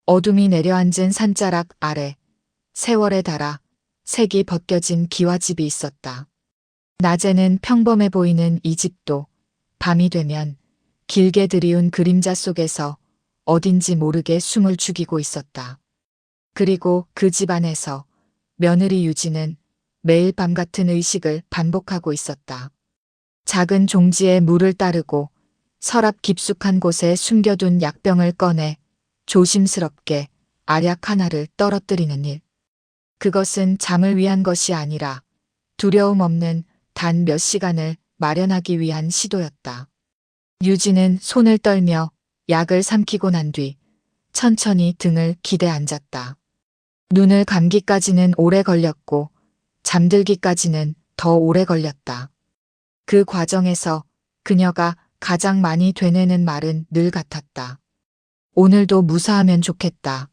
어둠이 내려앉은 산자락 아래 세월에 닳아 색이 벗겨진 기와집이 있었다. 낮에는 평범해 보이는 이 집도 밤이 되면 길게 드리운 그림자 속에서 어딘지 모르게 숨을 죽이고 있었다. 그리고 그 집 안에서 며느리 유진은 매일 밤 같은 의식을 반복하고 있었다. 작은 종지에 물을 따르고 서랍 깊숙한 곳에 숨겨둔 약병을 꺼내 조심스럽게 알약 하나를 떨어뜨리는 일. 그것은 잠을 위한 것이 아니라 두려움 없는 단 몇 시간을 마련하기 위한 시도였다. 유진은 손을 떨며 약을 삼키고 난 뒤 천천히 등을 기대 앉았다. 눈을 감기까지는 오래 걸렸고 잠들기까지는 더 오래 걸렸다. 그 과정에서 그녀가 가장 많이 되뇌는 말은 늘 같았다. 오늘도 무사하면 좋겠다.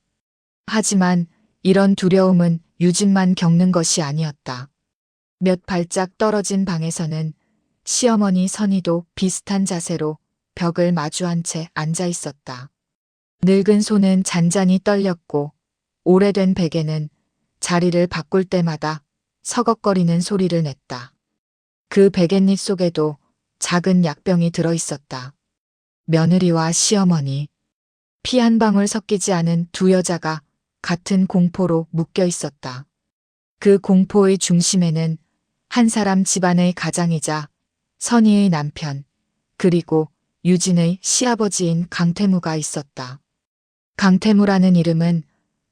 하지만 이런 두려움은 유진만 겪는 것이 아니었다. 몇 발짝 떨어진 방에서는 시어머니 선희도 비슷한 자세로 벽을 마주한 채 앉아 있었다. 늙은 손은 잔잔히 떨렸고 오래된 베개는 자리를 바꿀 때마다 서걱거리는 소리를 냈다. 그 베갯잎 속에도 작은 약병이 들어 있었다. 며느리와 시어머니, 피 한 방울 섞이지 않은 두 여자가 같은 공포로 묶여 있었다. 그 공포의 중심에는 한 사람 집안의 가장이자 선희의 남편, 그리고 유진의 시아버지인 강태무가 있었다. 강태무라는 이름은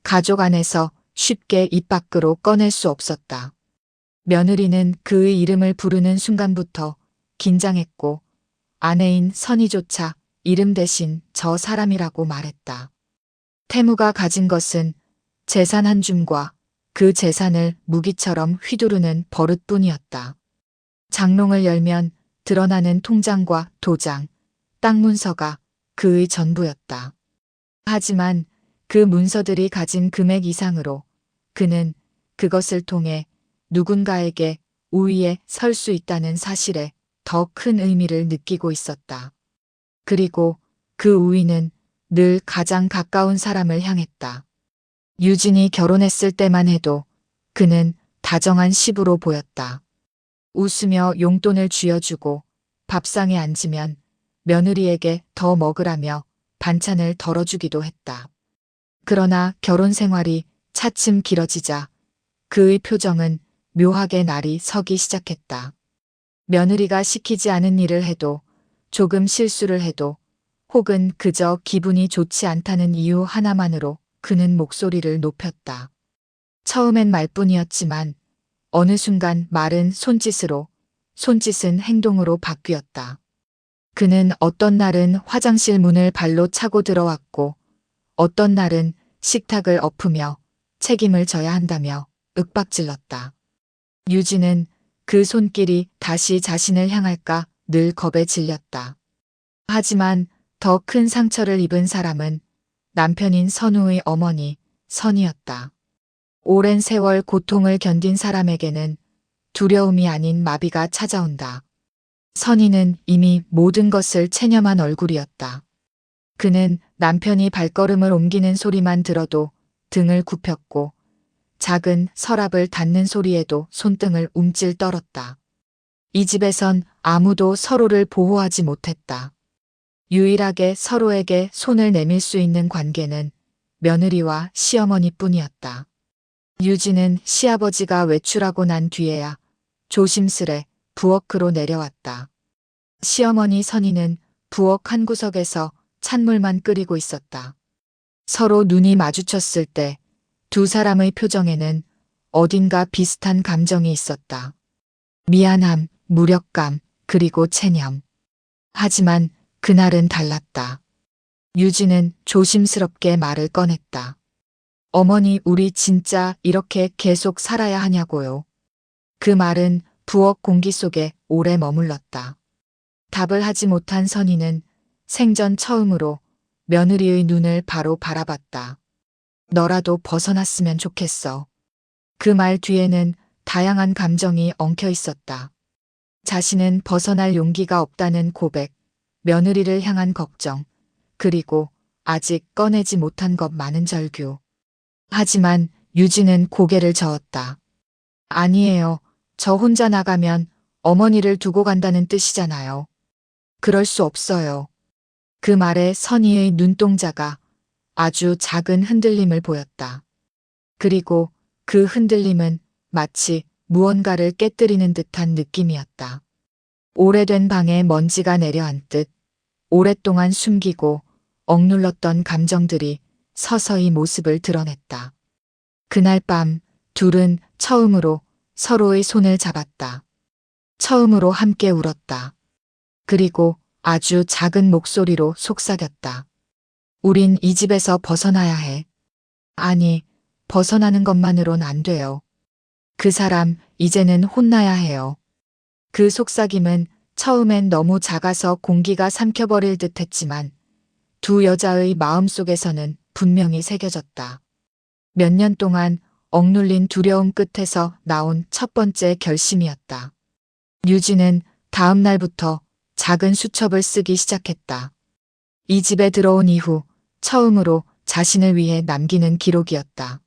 가족 안에서 쉽게 입 밖으로 꺼낼 수 없었다. 며느리는 그의 이름을 부르는 순간부터 긴장했고 아내인 선희조차 이름 대신 저 사람이라고 말했다. 태무가 가진 것은 재산 한 줌과 그 재산을 무기처럼 휘두르는 버릇뿐이었다. 장롱을 열면 드러나는 통장과 도장, 땅 문서가 그의 전부였다. 하지만 그 문서들이 가진 금액 이상으로 그는 그것을 통해 누군가에게 우위에 설 수 있다는 사실에 더 큰 의미를 느끼고 있었다. 그리고 그 우위는 늘 가장 가까운 사람을 향했다. 유진이 결혼했을 때만 해도 그는 다정한 시부로 보였다. 웃으며 용돈을 쥐어주고 밥상에 앉으면 며느리에게 더 먹으라며 반찬을 덜어주기도 했다. 그러나 결혼 생활이 차츰 길어지자 그의 표정은 묘하게 날이 서기 시작했다. 며느리가 시키지 않은 일을 해도 조금 실수를 해도 혹은 그저 기분이 좋지 않다는 이유 하나만으로 그는 목소리를 높였다. 처음엔 말뿐이었지만 어느 순간 말은 손짓으로, 손짓은 행동으로 바뀌었다. 그는 어떤 날은 화장실 문을 발로 차고 들어왔고 어떤 날은 식탁을 엎으며 책임을 져야 한다며 윽박질렀다. 유진은 그 손길이 다시 자신을 향할까 늘 겁에 질렸다. 하지만 더 큰 상처를 입은 사람은 남편인 선우의 어머니 선이었다. 오랜 세월 고통을 견딘 사람에게는 두려움이 아닌 마비가 찾아온다. 선희는 이미 모든 것을 체념한 얼굴이었다. 그는 남편이 발걸음을 옮기는 소리만 들어도 등을 굽혔고 작은 서랍을 닫는 소리에도 손등을 움찔 떨었다. 이 집에선 아무도 서로를 보호하지 못했다. 유일하게 서로에게 손을 내밀 수 있는 관계는 며느리와 시어머니뿐이었다. 유진은 시아버지가 외출하고 난 뒤에야 조심스레 부엌으로 내려왔다. 시어머니 선희는 부엌 한 구석에서 찬물만 끓이고 있었다. 서로 눈이 마주쳤을 때 두 사람의 표정에는 어딘가 비슷한 감정이 있었다. 미안함, 무력감, 그리고 체념. 하지만 그날은 달랐다. 유진은 조심스럽게 말을 꺼냈다. 어머니, 우리 진짜 이렇게 계속 살아야 하냐고요. 그 말은 부엌 공기 속에 오래 머물렀다. 답을 하지 못한 선희는 생전 처음으로 며느리의 눈을 바로 바라봤다. 너라도 벗어났으면 좋겠어. 그 말 뒤에는 다양한 감정이 엉켜 있었다. 자신은 벗어날 용기가 없다는 고백, 며느리를 향한 걱정, 그리고 아직 꺼내지 못한 것 많은 절규. 하지만 유진은 고개를 저었다. 아니에요. 저 혼자 나가면 어머니를 두고 간다는 뜻이잖아요. 그럴 수 없어요. 그 말에 선희의 눈동자가 아주 작은 흔들림을 보였다. 그리고 그 흔들림은 마치 무언가를 깨뜨리는 듯한 느낌이었다. 오래된 방에 먼지가 내려앉듯 오랫동안 숨기고 억눌렀던 감정들이 서서히 모습을 드러냈다. 그날 밤 둘은 처음으로 서로의 손을 잡았다. 처음으로 함께 울었다. 그리고 아주 작은 목소리로 속삭였다. 우린 이 집에서 벗어나야 해. 아니, 벗어나는 것만으론 안 돼요. 그 사람 이제는 혼나야 해요. 그 속삭임은 처음엔 너무 작아서 공기가 삼켜버릴 듯 했지만 두 여자의 마음속에서는 분명히 새겨졌다. 몇 년 동안 억눌린 두려움 끝에서 나온 첫 번째 결심이었다. 유진은 다음 날부터 작은 수첩을 쓰기 시작했다. 이 집에 들어온 이후 처음으로 자신을 위해 남기는 기록이었다.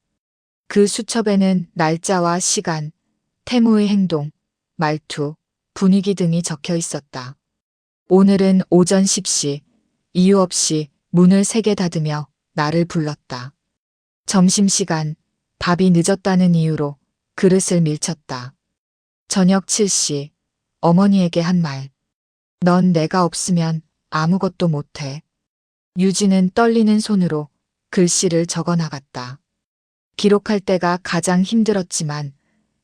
그 수첩에는 날짜와 시간, 태무의 행동, 말투, 분위기 등이 적혀 있었다. 오늘은 오전 10시, 이유 없이 문을 세게 닫으며 나를 불렀다. 점심시간, 밥이 늦었다는 이유로 그릇을 밀쳤다. 저녁 7시, 어머니에게 한 말. 넌 내가 없으면 아무것도 못해. 유진은 떨리는 손으로 글씨를 적어 나갔다. 기록할 때가 가장 힘들었지만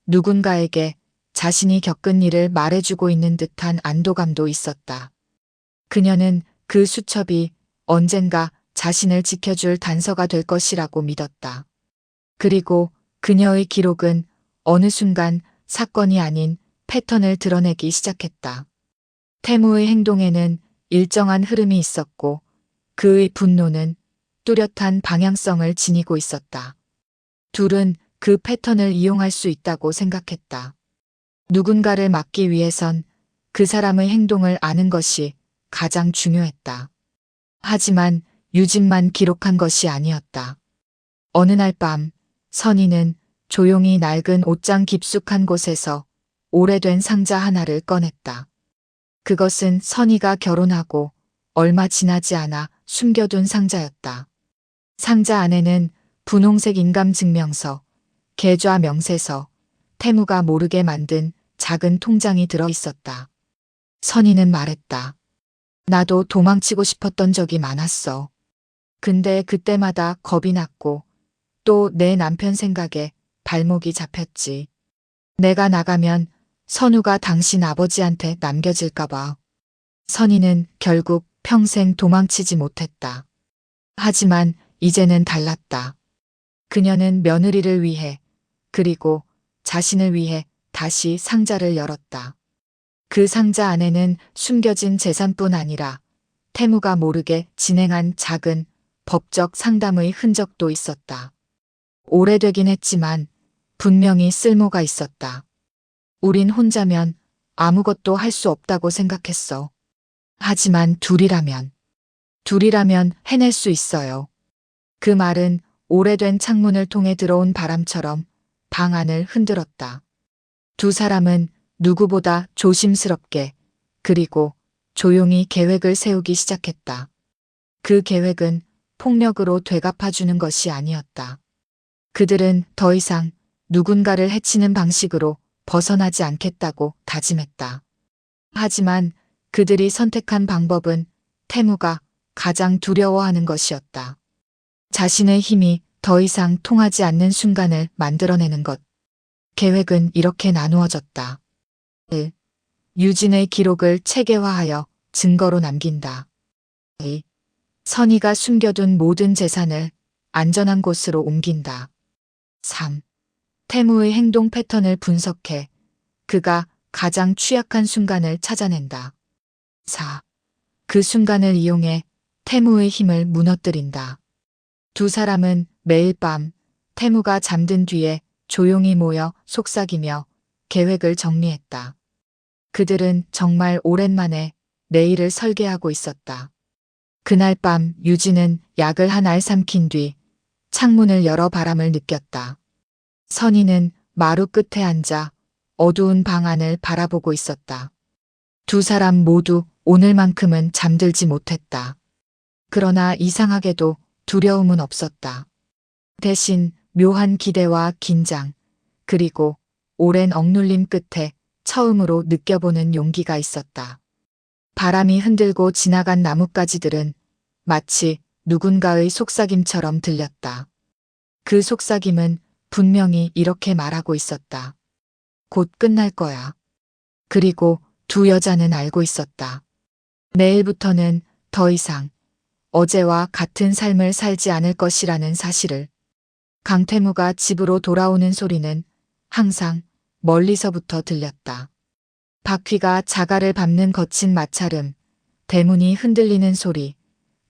누군가에게 자신이 겪은 일을 말해주고 있는 듯한 안도감도 있었다. 그녀는 그 수첩이 언젠가 자신을 지켜줄 단서가 될 것이라고 믿었다. 그리고 그녀의 기록은 어느 순간 사건이 아닌 패턴을 드러내기 시작했다. 태무의 행동에는 일정한 흐름이 있었고 그의 분노는 뚜렷한 방향성을 지니고 있었다. 둘은 그 패턴을 이용할 수 있다고 생각했다. 누군가를 막기 위해선 그 사람의 행동을 아는 것이 가장 중요했다. 하지만 유진만 기록한 것이 아니었다. 어느 날 밤 선희는 조용히 낡은 옷장 깊숙한 곳에서 오래된 상자 하나를 꺼냈다. 그것은 선희가 결혼하고 얼마 지나지 않아 숨겨둔 상자였다. 상자 안에는 분홍색 인감증명서, 계좌 명세서, 태무가 모르게 만든 작은 통장이 들어 있었다. 선희는 말했다. 나도 도망치고 싶었던 적이 많았어. 근데 그때마다 겁이 났고 또 내 남편 생각에 발목이 잡혔지. 내가 나가면 선우가 당신 아버지한테 남겨질까봐. 선희는 결국 평생 도망치지 못했다. 하지만 이제는 달랐다. 그녀는 며느리를 위해 그리고 자신을 위해 다시 상자를 열었다. 그 상자 안에는 숨겨진 재산뿐 아니라 태무가 모르게 진행한 작은 법적 상담의 흔적도 있었다. 오래되긴 했지만 분명히 쓸모가 있었다. 우린 혼자면 아무것도 할 수 없다고 생각했어. 하지만 둘이라면 해낼 수 있어요. 그 말은 오래된 창문을 통해 들어온 바람처럼 방 안을 흔들었다. 두 사람은 누구보다 조심스럽게 그리고 조용히 계획을 세우기 시작했다. 그 계획은 폭력으로 되갚아주는 것이 아니었다. 그들은 더 이상 누군가를 해치는 방식으로 벗어나지 않겠다고 다짐했다. 하지만 그들이 선택한 방법은 태무가 가장 두려워하는 것이었다. 자신의 힘이 더 이상 통하지 않는 순간을 만들어내는 것. 계획은 이렇게 나누어졌다. 1. 유진의 기록을 체계화하여 증거로 남긴다. 2. 선희가 숨겨둔 모든 재산을 안전한 곳으로 옮긴다. 3. 태무의 행동 패턴을 분석해 그가 가장 취약한 순간을 찾아낸다. 4. 그 순간을 이용해 태무의 힘을 무너뜨린다. 두 사람은 매일 밤 태무가 잠든 뒤에 조용히 모여 속삭이며 계획을 정리했다. 그들은 정말 오랜만에 내일을 설계하고 있었다. 그날 밤 유진은 약을 한 알 삼킨 뒤 창문을 열어 바람을 느꼈다. 선희는 마루 끝에 앉아 어두운 방 안을 바라보고 있었다. 두 사람 모두 오늘만큼은 잠들지 못했다. 그러나 이상하게도 두려움은 없었다. 대신 묘한 기대와 긴장, 그리고 오랜 억눌림 끝에 처음으로 느껴보는 용기가 있었다. 바람이 흔들고 지나간 나뭇가지들은 마치 누군가의 속삭임처럼 들렸다. 그 속삭임은 분명히 이렇게 말하고 있었다. 곧 끝날 거야. 그리고 두 여자는 알고 있었다. 내일부터는 더 이상 어제와 같은 삶을 살지 않을 것이라는 사실을. 강태무가 집으로 돌아오는 소리는 항상 멀리서부터 들렸다. 바퀴가 자갈을 밟는 거친 마찰음, 대문이 흔들리는 소리,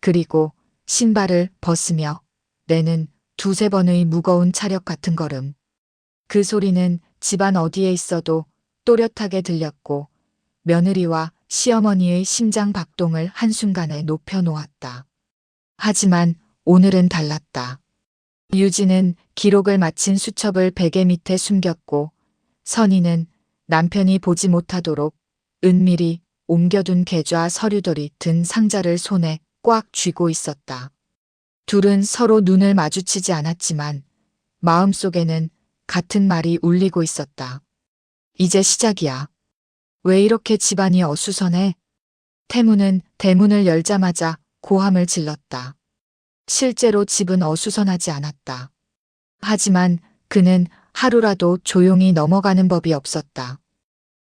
그리고 신발을 벗으며 내는 두세 번의 무거운 차력 같은 걸음. 그 소리는 집안 어디에 있어도 또렷하게 들렸고 며느리와 시어머니의 심장 박동을 한순간에 높여 놓았다. 하지만 오늘은 달랐다. 유진은 기록을 마친 수첩을 베개 밑에 숨겼고 선희는 남편이 보지 못하도록 은밀히 옮겨둔 계좌 서류들이 든 상자를 손에 꽉 쥐고 있었다. 둘은 서로 눈을 마주치지 않았지만 마음속에는 같은 말이 울리고 있었다. 이제 시작이야. 왜 이렇게 집안이 어수선해? 태무는 대문을 열자마자 고함을 질렀다. 실제로 집은 어수선하지 않았다. 하지만 그는 하루라도 조용히 넘어가는 법이 없었다.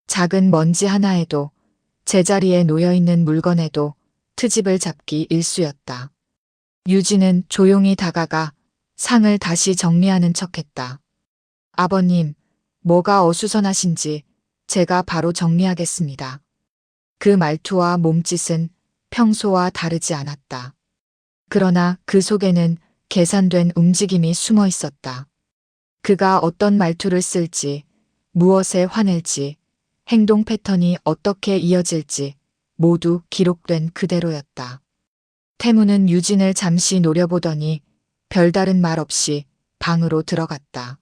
작은 먼지 하나에도 제자리에 놓여있는 물건에도 트집을 잡기 일쑤였다. 유진은 조용히 다가가 상을 다시 정리하는 척했다. 아버님, 뭐가 어수선하신지 제가 바로 정리하겠습니다. 그 말투와 몸짓은 평소와 다르지 않았다. 그러나 그 속에는 계산된 움직임이 숨어 있었다. 그가 어떤 말투를 쓸지, 무엇에 화낼지, 행동 패턴이 어떻게 이어질지 모두 기록된 그대로였다. 태무는 유진을 잠시 노려보더니 별다른 말 없이 방으로 들어갔다.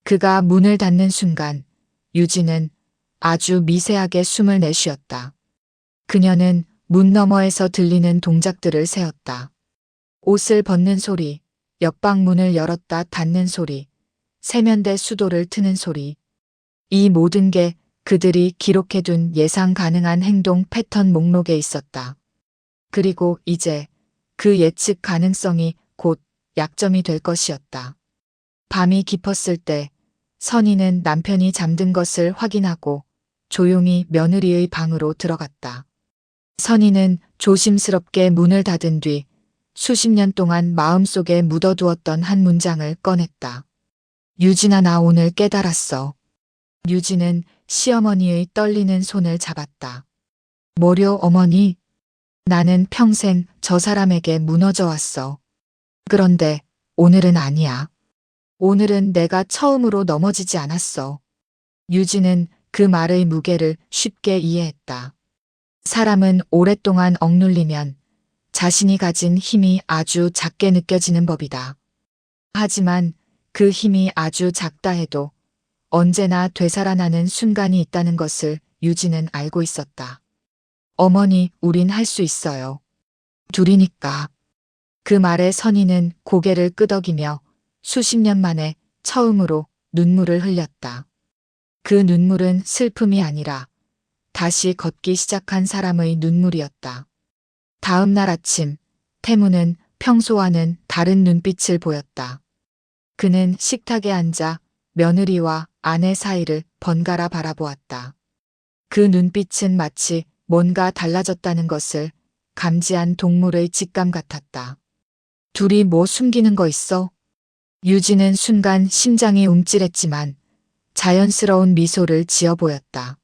그가 문을 닫는 순간 유진은 아주 미세하게 숨을 내쉬었다. 그녀는 문 너머에서 들리는 동작들을 세었다. 옷을 벗는 소리, 옆방 문을 열었다 닫는 소리, 세면대 수도를 트는 소리. 이 모든 게 그들이 기록해둔 예상 가능한 행동 패턴 목록에 있었다. 그리고 이제 그 예측 가능성이 곧 약점이 될 것이었다. 밤이 깊었을 때 선희는 남편이 잠든 것을 확인하고 조용히 며느리의 방으로 들어갔다. 선희는 조심스럽게 문을 닫은 뒤 수십 년 동안 마음속에 묻어두었던 한 문장을 꺼냈다. 유진아, 나 오늘 깨달았어. 유진은 시어머니의 떨리는 손을 잡았다. 뭐려, 어머니? 나는 평생 저 사람에게 무너져 왔어. 그런데 오늘은 아니야. 오늘은 내가 처음으로 넘어지지 않았어. 유진은 그 말의 무게를 쉽게 이해했다. 사람은 오랫동안 억눌리면 자신이 가진 힘이 아주 작게 느껴지는 법이다. 하지만 그 힘이 아주 작다 해도 언제나 되살아나는 순간이 있다는 것을 유진은 알고 있었다. 어머니, 우린 할 수 있어요. 둘이니까. 그 말에 선희는 고개를 끄덕이며 수십 년 만에 처음으로 눈물을 흘렸다. 그 눈물은 슬픔이 아니라 다시 걷기 시작한 사람의 눈물이었다. 다음 날 아침, 태무는 평소와는 다른 눈빛을 보였다. 그는 식탁에 앉아 며느리와 아내 사이를 번갈아 바라보았다. 그 눈빛은 마치 뭔가 달라졌다는 것을 감지한 동물의 직감 같았다. 둘이 뭐 숨기는 거 있어? 유진은 순간 심장이 움찔했지만 자연스러운 미소를 지어 보였다.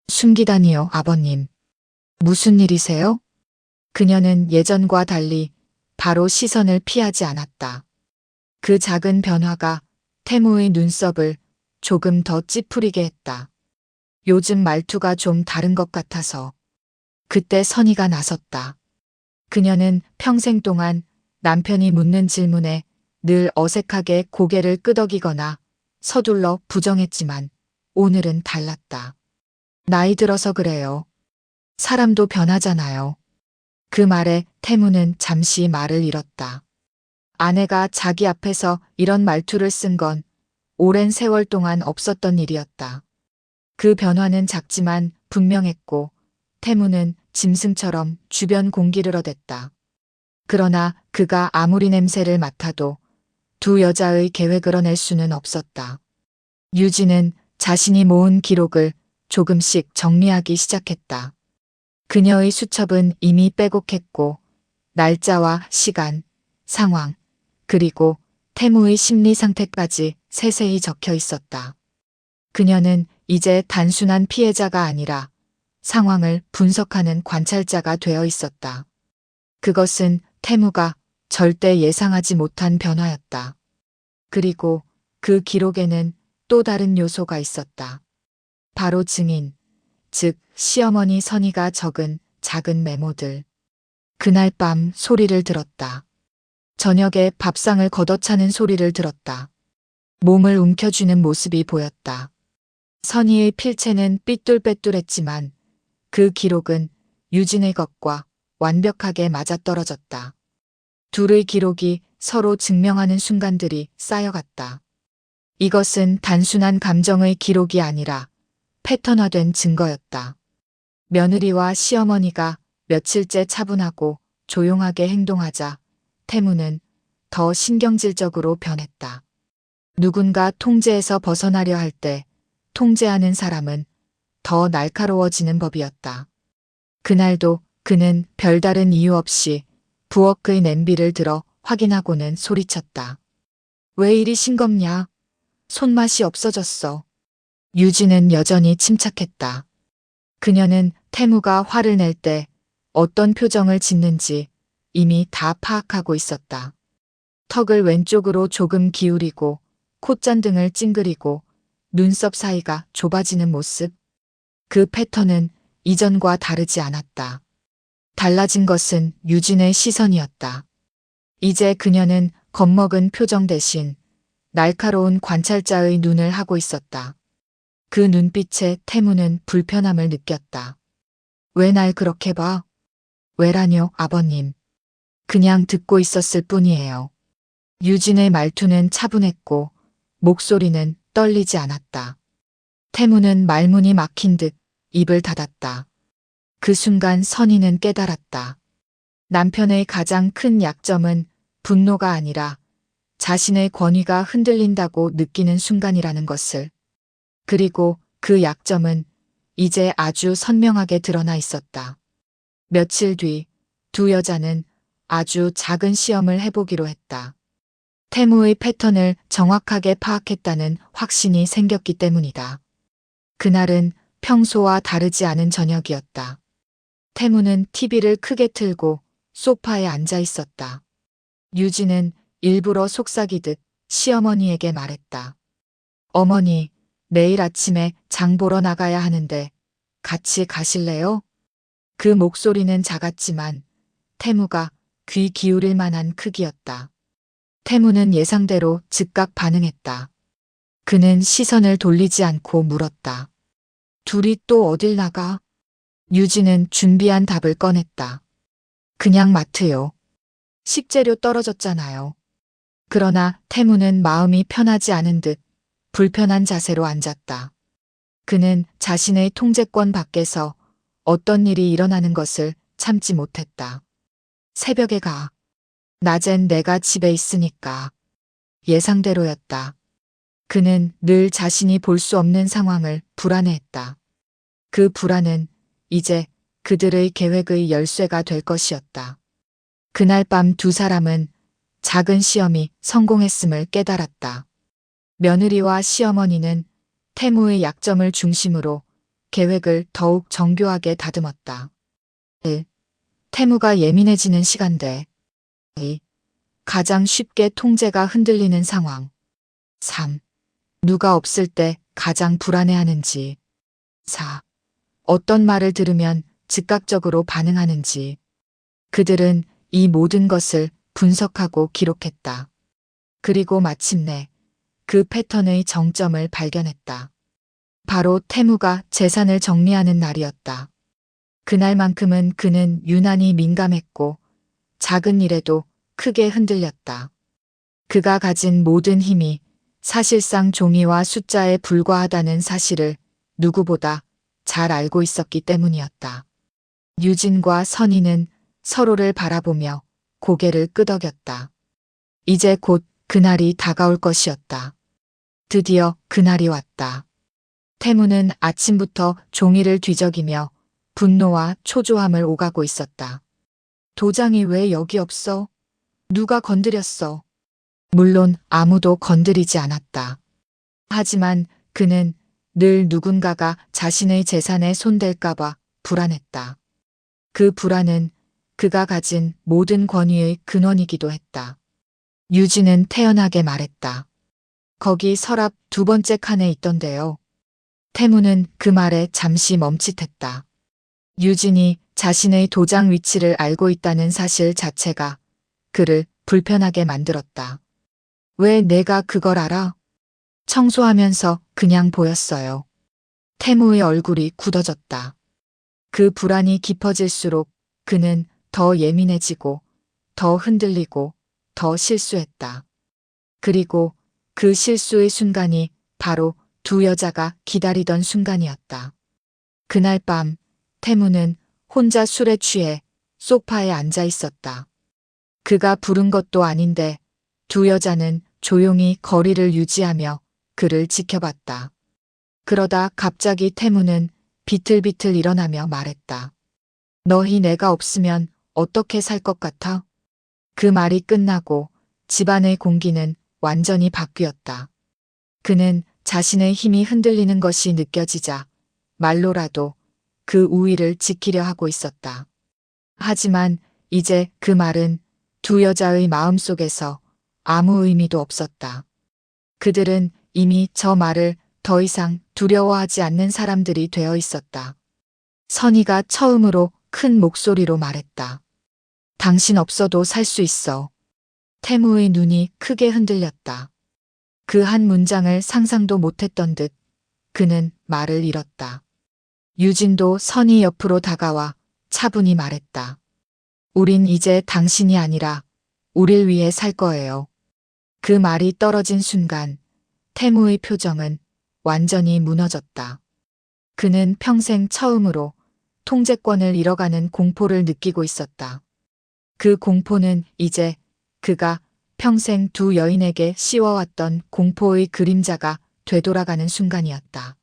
숨기다니요, 아버님. 무슨 일이세요? 그녀는 예전과 달리 바로 시선을 피하지 않았다. 그 작은 변화가 태무의 눈썹을 조금 더 찌푸리게 했다. 요즘 말투가 좀 다른 것 같아서. 그때 선희가 나섰다. 그녀는 평생 동안 남편이 묻는 질문에 늘 어색하게 고개를 끄덕이거나 서둘러 부정했지만 오늘은 달랐다. 나이 들어서 그래요. 사람도 변하잖아요. 그 말에 태무는 잠시 말을 잃었다. 아내가 자기 앞에서 이런 말투를 쓴 건 오랜 세월 동안 없었던 일이었다. 그 변화는 작지만 분명했고 태무는 짐승처럼 주변 공기를 얻었다. 그러나 그가 아무리 냄새를 맡아도 두 여자의 계획을 어낼 수는 없었다. 유진은 자신이 모은 기록을 조금씩 정리하기 시작했다. 그녀의 수첩은 이미 빼곡했고 날짜와 시간, 상황, 그리고 태무의 심리 상태까지 세세히 적혀 있었다. 그녀는 이제 단순한 피해자가 아니라 상황을 분석하는 관찰자가 되어 있었다. 그것은 태무가 절대 예상하지 못한 변화였다. 그리고 그 기록에는 또 다른 요소가 있었다. 바로 증인, 즉 시어머니 선희가 적은 작은 메모들. 그날 밤 소리를 들었다. 저녁에 밥상을 걷어차는 소리를 들었다. 몸을 움켜쥐는 모습이 보였다. 선희의 필체는 삐뚤빼뚤했지만 그 기록은 유진의 것과 완벽하게 맞아떨어졌다. 둘의 기록이 서로 증명하는 순간들이 쌓여갔다. 이것은 단순한 감정의 기록이 아니라 패턴화된 증거였다. 며느리와 시어머니가 며칠째 차분하고 조용하게 행동하자 태무는 더 신경질적으로 변했다. 누군가 통제에서 벗어나려 할 때 통제하는 사람은 더 날카로워지는 법이었다. 그날도 그는 별다른 이유 없이 부엌의 냄비를 들어 확인하고는 소리쳤다. 왜 이리 싱겁냐? 손맛이 없어졌어. 유진은 여전히 침착했다. 그녀는 태무가 화를 낼 때 어떤 표정을 짓는지 이미 다 파악하고 있었다. 턱을 왼쪽으로 조금 기울이고 콧잔등을 찡그리고 눈썹 사이가 좁아지는 모습. 그 패턴은 이전과 다르지 않았다. 달라진 것은 유진의 시선이었다. 이제 그녀는 겁먹은 표정 대신 날카로운 관찰자의 눈을 하고 있었다. 그 눈빛에 태무는 불편함을 느꼈다. 왜 날 그렇게 봐? 왜라뇨, 아버님. 그냥 듣고 있었을 뿐이에요. 유진의 말투는 차분했고 목소리는 떨리지 않았다. 태무는 말문이 막힌 듯 입을 닫았다. 그 순간 선희는 깨달았다. 남편의 가장 큰 약점은 분노가 아니라 자신의 권위가 흔들린다고 느끼는 순간이라는 것을. 그리고 그 약점은 이제 아주 선명하게 드러나 있었다. 며칠 뒤 두 여자는 아주 작은 시험을 해보기로 했다. 태무의 패턴을 정확하게 파악했다는 확신이 생겼기 때문이다. 그날은 평소와 다르지 않은 저녁이었다. 태무는 TV를 크게 틀고 소파에 앉아 있었다. 유진은 일부러 속삭이듯 시어머니에게 말했다. 어머니, 내일 아침에 장 보러 나가야 하는데 같이 가실래요? 그 목소리는 작았지만 태무가 귀 기울일 만한 크기였다. 태무는 예상대로 즉각 반응했다. 그는 시선을 돌리지 않고 물었다. 둘이 또 어딜 나가? 유진은 준비한 답을 꺼냈다. 그냥 마트요. 식재료 떨어졌잖아요. 그러나 태무는 마음이 편하지 않은 듯 불편한 자세로 앉았다. 그는 자신의 통제권 밖에서 어떤 일이 일어나는 것을 참지 못했다. 새벽에 가. 낮엔 내가 집에 있으니까. 예상대로였다. 그는 늘 자신이 볼 수 없는 상황을 불안해했다. 그 불안은 이제 그들의 계획의 열쇠가 될 것이었다. 그날 밤 두 사람은 작은 시험이 성공했음을 깨달았다. 며느리와 시어머니는 태무의 약점을 중심으로 계획을 더욱 정교하게 다듬었다. 1. 태무가 예민해지는 시간대. 2. 가장 쉽게 통제가 흔들리는 상황. 3. 누가 없을 때 가장 불안해하는지. 4. 어떤 말을 들으면 즉각적으로 반응하는지. 그들은 이 모든 것을 분석하고 기록했다. 그리고 마침내 그 패턴의 정점을 발견했다. 바로 태무가 재산을 정리하는 날이었다. 그날만큼은 그는 유난히 민감했고 작은 일에도 크게 흔들렸다. 그가 가진 모든 힘이 사실상 종이와 숫자에 불과하다는 사실을 누구보다 잘 알고 있었기 때문이었다. 유진과 선희는 서로를 바라보며 고개를 끄덕였다. 이제 곧 그날이 다가올 것이었다. 드디어 그날이 왔다. 태무는 아침부터 종이를 뒤적이며 분노와 초조함을 오가고 있었다. 도장이 왜 여기 없어? 누가 건드렸어? 물론 아무도 건드리지 않았다. 하지만 그는 늘 누군가가 자신의 재산에 손댈까봐 불안했다. 그 불안은 그가 가진 모든 권위의 근원이기도 했다. 유진은 태연하게 말했다. 거기 서랍 두 번째 칸에 있던데요. 태무는 그 말에 잠시 멈칫했다. 유진이 자신의 도장 위치를 알고 있다는 사실 자체가 그를 불편하게 만들었다. 왜 내가 그걸 알아? 청소하면서 그냥 보였어요. 태무의 얼굴이 굳어졌다. 그 불안이 깊어질수록 그는 더 예민해지고 더 흔들리고 더 실수했다. 그리고 그 실수의 순간이 바로 두 여자가 기다리던 순간이었다. 그날 밤 태무는 혼자 술에 취해 소파에 앉아 있었다. 그가 부른 것도 아닌데 두 여자는 조용히 거리를 유지하며 그를 지켜봤다. 그러다 갑자기 태무는 비틀비틀 일어나며 말했다. 너희 내가 없으면 어떻게 살 것 같아? 그 말이 끝나고 집안의 공기는 완전히 바뀌었다. 그는 자신의 힘이 흔들리는 것이 느껴지자 말로라도 그 우위를 지키려 하고 있었다. 하지만 이제 그 말은 두 여자의 마음속에서 아무 의미도 없었다. 그들은 이미 저 말을 더 이상 두려워하지 않는 사람들이 되어 있었다. 선희가 처음으로 큰 목소리로 말했다. 당신 없어도 살 수 있어. 태무의 눈이 크게 흔들렸다. 그 한 문장을 상상도 못했던 듯 그는 말을 잃었다. 유진도 선희 옆으로 다가와 차분히 말했다. 우린 이제 당신이 아니라 우릴 위해 살 거예요. 그 말이 떨어진 순간 태무의 표정은 완전히 무너졌다. 그는 평생 처음으로 통제권을 잃어가는 공포를 느끼고 있었다. 그 공포는 이제 그가 평생 두 여인에게 씌워왔던 공포의 그림자가 되돌아가는 순간이었다.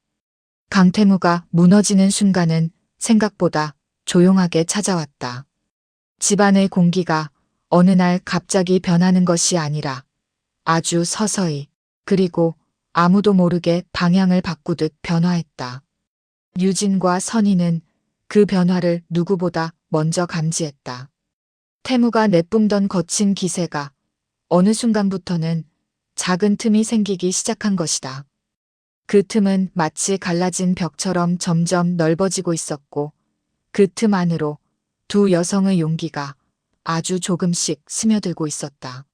강태무가 무너지는 순간은 생각보다 조용하게 찾아왔다. 집안의 공기가 어느 날 갑자기 변하는 것이 아니라 아주 서서히 그리고 아무도 모르게 방향을 바꾸듯 변화했다. 유진과 선희는 그 변화를 누구보다 먼저 감지했다. 태무가 내뿜던 거친 기세가 어느 순간부터는 작은 틈이 생기기 시작한 것이다. 그 틈은 마치 갈라진 벽처럼 점점 넓어지고 있었고 그 틈 안으로 두 여성의 용기가 아주 조금씩 스며들고 있었다.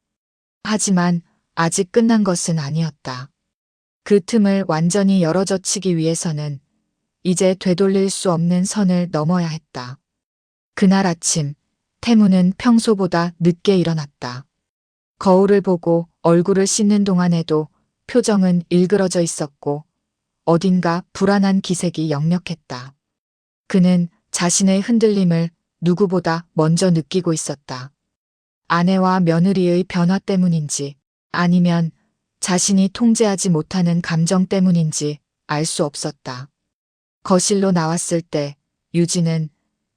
하지만 아직 끝난 것은 아니었다. 그 틈을 완전히 열어젖히기 위해서는 이제 되돌릴 수 없는 선을 넘어야 했다. 그날 아침 태무는 평소보다 늦게 일어났다. 거울을 보고 얼굴을 씻는 동안에도 표정은 일그러져 있었고 어딘가 불안한 기색이 역력했다. 그는 자신의 흔들림을 누구보다 먼저 느끼고 있었다. 아내와 며느리의 변화 때문인지 아니면 자신이 통제하지 못하는 감정 때문인지 알 수 없었다. 거실로 나왔을 때 유진은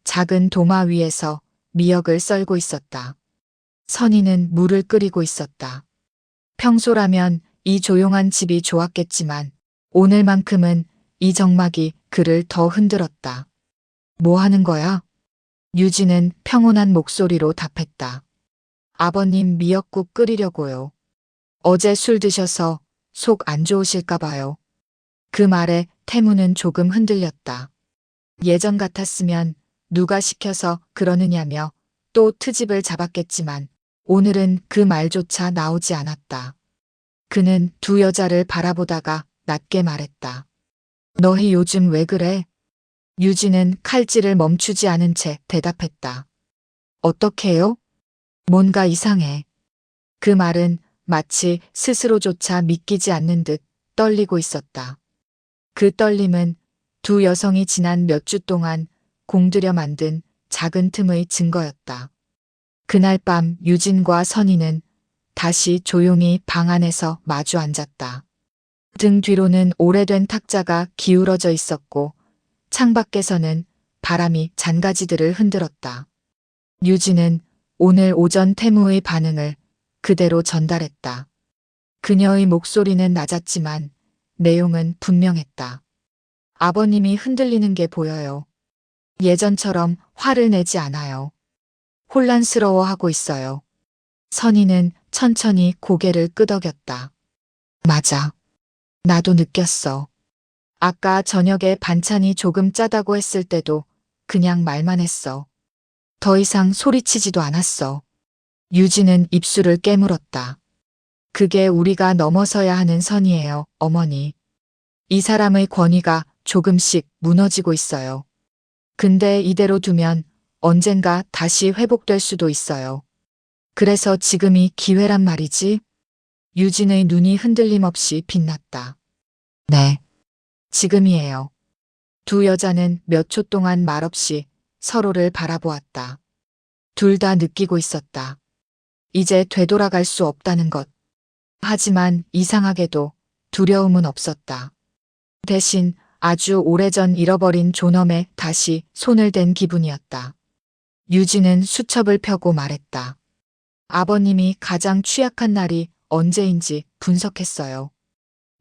작은 도마 위에서 미역을 썰고 있었다. 선희는 물을 끓이고 있었다. 평소라면 이 조용한 집이 좋았겠지만 오늘만큼은 이 정막이 그를 더 흔들었다. 뭐 하는 거야? 유진은 평온한 목소리로 답했다. 아버님 미역국 끓이려고요. 어제 술 드셔서 속 안 좋으실까 봐요. 그 말에 태무는 조금 흔들렸다. 예전 같았으면 누가 시켜서 그러느냐며 또 트집을 잡았겠지만 오늘은 그 말조차 나오지 않았다. 그는 두 여자를 바라보다가 낮게 말했다. 너희 요즘 왜 그래? 유진은 칼질을 멈추지 않은 채 대답했다. 어떻게요? 뭔가 이상해. 그 말은 마치 스스로조차 믿기지 않는 듯 떨리고 있었다. 그 떨림은 두 여성이 지난 몇 주 동안 공들여 만든 작은 틈의 증거였다. 그날 밤 유진과 선희는 다시 조용히 방 안에서 마주 앉았다. 등 뒤로는 오래된 탁자가 기울어져 있었고 창밖에서는 바람이 잔가지들을 흔들었다. 유진은 오늘 오전 태무의 반응을 그대로 전달했다. 그녀의 목소리는 낮았지만 내용은 분명했다. 아버님이 흔들리는 게 보여요. 예전처럼 화를 내지 않아요. 혼란스러워하고 있어요. 선희는 천천히 고개를 끄덕였다. 맞아. 나도 느꼈어. 아까 저녁에 반찬이 조금 짜다고 했을 때도 그냥 말만 했어. 더 이상 소리치지도 않았어. 유진은 입술을 깨물었다. 그게 우리가 넘어서야 하는 선이에요, 어머니. 이 사람의 권위가 조금씩 무너지고 있어요. 근데 이대로 두면 언젠가 다시 회복될 수도 있어요. 그래서 지금이 기회란 말이지? 유진의 눈이 흔들림 없이 빛났다. 네. 지금이에요. 두 여자는 몇 초 동안 말없이 서로를 바라보았다. 둘 다 느끼고 있었다. 이제 되돌아갈 수 없다는 것. 하지만 이상하게도 두려움은 없었다. 대신 아주 오래전 잃어버린 존엄에 다시 손을 댄 기분이었다. 유진은 수첩을 펴고 말했다. 아버님이 가장 취약한 날이 언제인지 분석했어요.